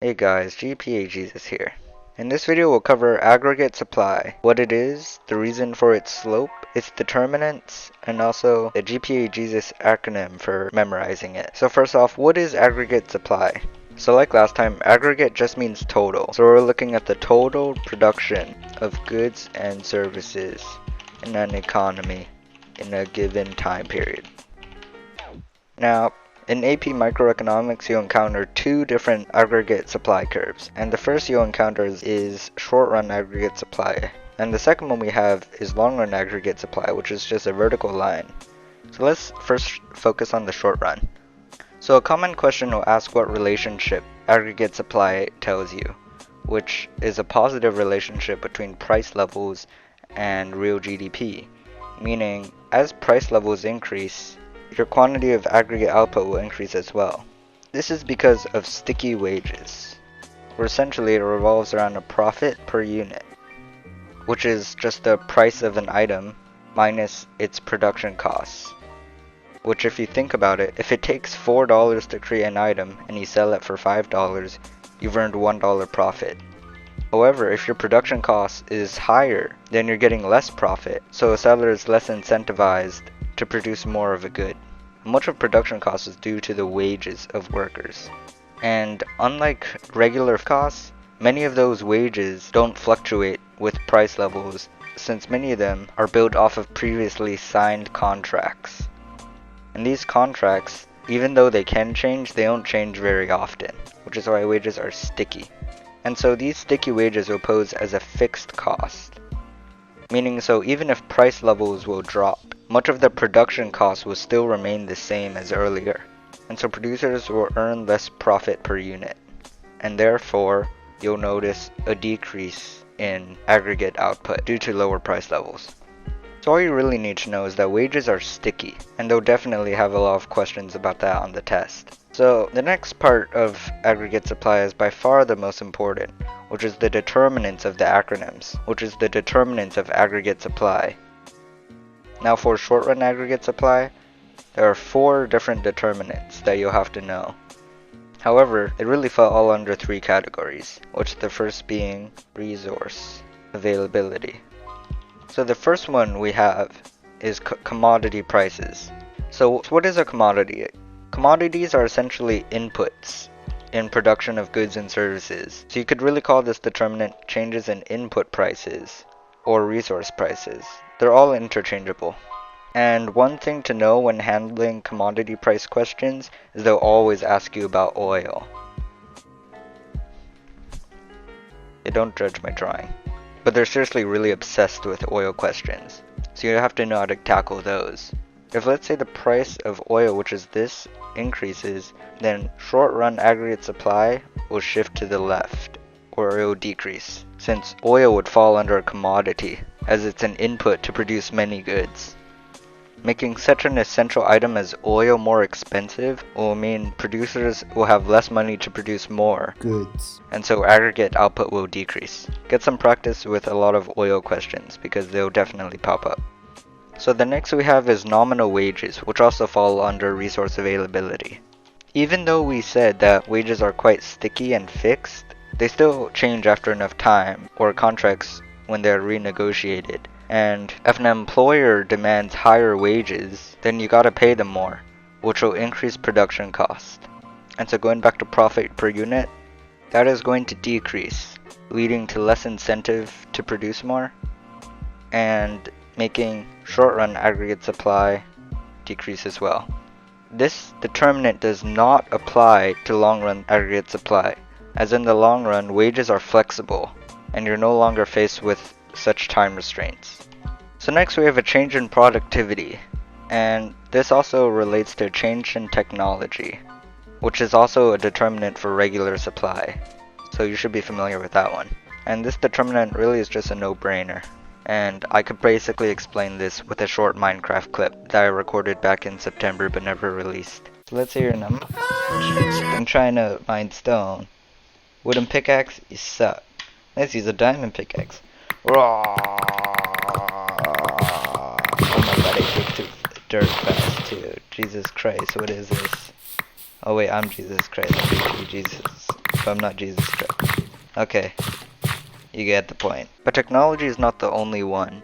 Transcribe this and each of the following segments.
Hey guys, GPA Jesus here. In this video we'll cover aggregate supply, what it is, the reason for its slope, its determinants, and also the GPA Jesus acronym for memorizing it. So first off, what is aggregate supply? So like last time, aggregate just means total. So we're looking at the total production of goods and services in an economy in a given time period. Now, in AP microeconomics, you'll encounter two different aggregate supply curves, and the first you'll encounter is short-run aggregate supply, and the second one we have is long-run aggregate supply, which is just a vertical line. So let's first focus on the short run. So a common question will ask what relationship aggregate supply tells you, which is a positive relationship between price levels and real GDP, meaning as price levels increase, your quantity of aggregate output will increase as well. This is because of sticky wages, where essentially it revolves around a profit per unit, which is just the price of an item minus its production costs. Which, if you think about it, if it takes $4 to create an item and you sell it for $5, you've earned $1 profit. However, if your production cost is higher, then you're getting less profit, so a seller is less incentivized to produce more of a good. Much of production cost is due to the wages of workers. And unlike regular costs, many of those wages don't fluctuate with price levels, since many of them are built off of previously signed contracts. And these contracts, even though they can change, they don't change very often, which is why wages are sticky. And so these sticky wages will pose as a fixed cost, meaning so even if price levels will drop, much of the production cost will still remain the same as earlier, and so producers will earn less profit per unit, and therefore you'll notice a decrease in aggregate output due to lower price levels. So all you really need to know is that wages are sticky, and they'll definitely have a lot of questions about that on the test. So the next part of aggregate supply is by far the most important, which is the determinants of the acronyms, which is the determinants of aggregate supply. Now for short-run aggregate supply, there are 4 different determinants that you'll have to know. However, they really fall all under 3 categories, which the first being resource availability. So the first one we have is commodity prices. So what is a commodity? Commodities are essentially inputs in production of goods and services. So you could really call this determinant changes in input prices or resource prices. They're all interchangeable. And one thing to know when handling commodity price questions is they'll always ask you about oil. They don't judge my drawing, but they're seriously really obsessed with oil questions. So you have to know how to tackle those. If let's say the price of oil, which is this, increases, then short-run aggregate supply will shift to the left, or it will decrease, since oil would fall under a commodity, as it's an input to produce many goods. Making such an essential item as oil more expensive will mean producers will have less money to produce more goods, and so aggregate output will decrease. Get some practice with a lot of oil questions, because they'll definitely pop up. So the next we have is nominal wages, which also fall under resource availability. Even though we said that wages are quite sticky and fixed, they still change after enough time, or contracts when they're renegotiated. And if an employer demands higher wages, then you gotta pay them more, which will increase production cost. And so going back to profit per unit, that is going to decrease, leading to less incentive to produce more, and making short-run aggregate supply decrease as well. This determinant does not apply to long-run aggregate supply, as in the long run, wages are flexible, and you're no longer faced with such time restraints. So next we have a change in productivity, and this also relates to a change in technology, which is also a determinant for regular supply, so you should be familiar with that one. And this determinant really is just a no-brainer, and I could basically explain this with a short Minecraft clip that I recorded back in September but never released. So let's say you're in a I'm trying to mine stone. Wooden pickaxe, you suck. Let's use a diamond pickaxe. Oh my god, I kicked through the dirt fast too. Jesus Christ, what is this? Oh wait, I'm Jesus Christ. I'm Jesus so I'm not Jesus Christ. Okay, you get the point. But technology is not the only one.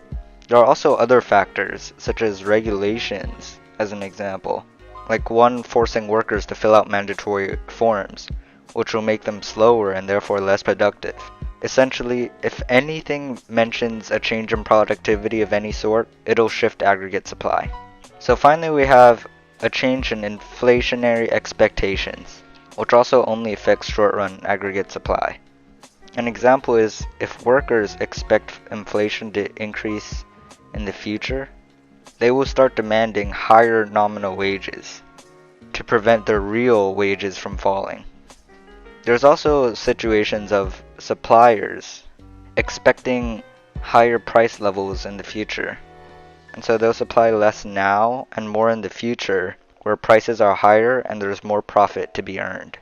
There are also other factors, such as regulations, as an example. Like one forcing workers to fill out mandatory forms, which will make them slower and therefore less productive. Essentially, if anything mentions a change in productivity of any sort, it'll shift aggregate supply. So finally we have a change in inflationary expectations, which also only affects short-run aggregate supply. An example is if workers expect inflation to increase in the future, they will start demanding higher nominal wages to prevent their real wages from falling. There's also situations of suppliers expecting higher price levels in the future, and so they'll supply less now and more in the future where prices are higher and there's more profit to be earned.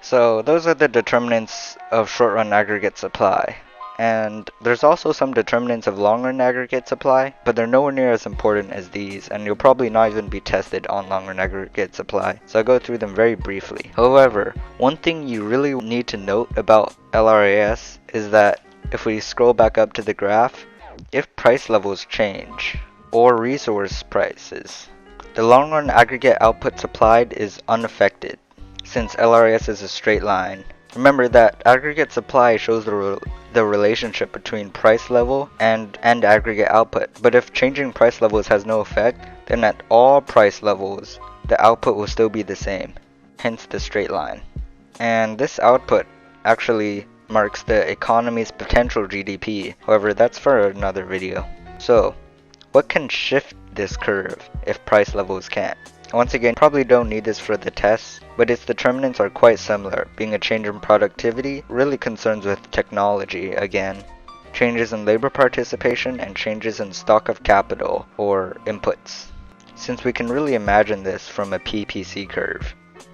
So those are the determinants of short-run aggregate supply. And there's also some determinants of long-run aggregate supply, but they're nowhere near as important as these, and you'll probably not even be tested on long-run aggregate supply, so I'll go through them very briefly. However, one thing you really need to note about LRAS is that if we scroll back up to the graph, if price levels change, or resource prices, the long-run aggregate output supplied is unaffected, since LRAS is a straight line. Remember that aggregate supply shows the relationship between price level and aggregate output, but if changing price levels has no effect, then at all price levels, the output will still be the same, hence the straight line. And this output actually marks the economy's potential GDP, however that's for another video. So, what can shift this curve if price levels can't? Once again, probably don't need this for the tests, but its determinants are quite similar, being a change in productivity, really concerns with technology again, changes in labor participation, and changes in stock of capital, or inputs. Since we can really imagine this from a PPC curve.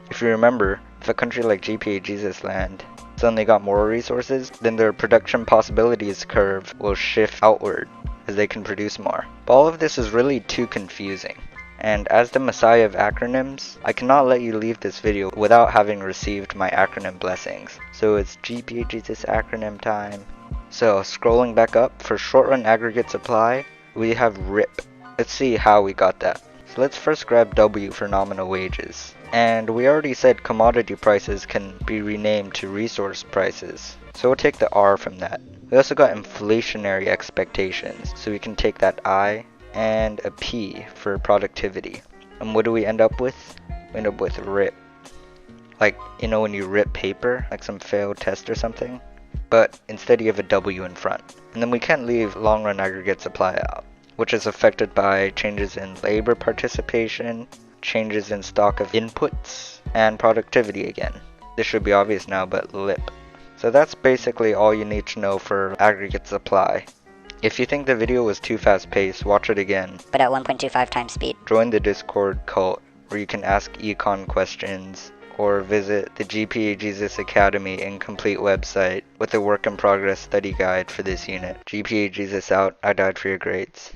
If you remember, if a country like GPA Jesus Land suddenly got more resources, then their production possibilities curve will shift outward as they can produce more. But all of this is really too confusing. And as the messiah of acronyms, I cannot let you leave this video without having received my acronym blessings. So it's GPA Jesus acronym time. So scrolling back up, for short run aggregate supply, we have RIP. Let's see how we got that. So let's first grab W for nominal wages. And we already said commodity prices can be renamed to resource prices. So we'll take the R from that. We also got inflationary expectations. So we can take that I and a P for productivity. And what do we end up with? We end up with RIP. Like, you know when you rip paper, like some failed test or something? But instead you have a W in front. And then we can't leave long run aggregate supply out, which is affected by changes in labor participation, changes in stock of inputs, and productivity again. This should be obvious now, but LIP. So that's basically all you need to know for aggregate supply. If you think the video was too fast paced, watch it again. But at 1.25 times speed. Join the Discord cult where you can ask econ questions, or visit the GPA Jesus Academy incomplete website with a work in progress study guide for this unit. GPA Jesus out, I died for your grades.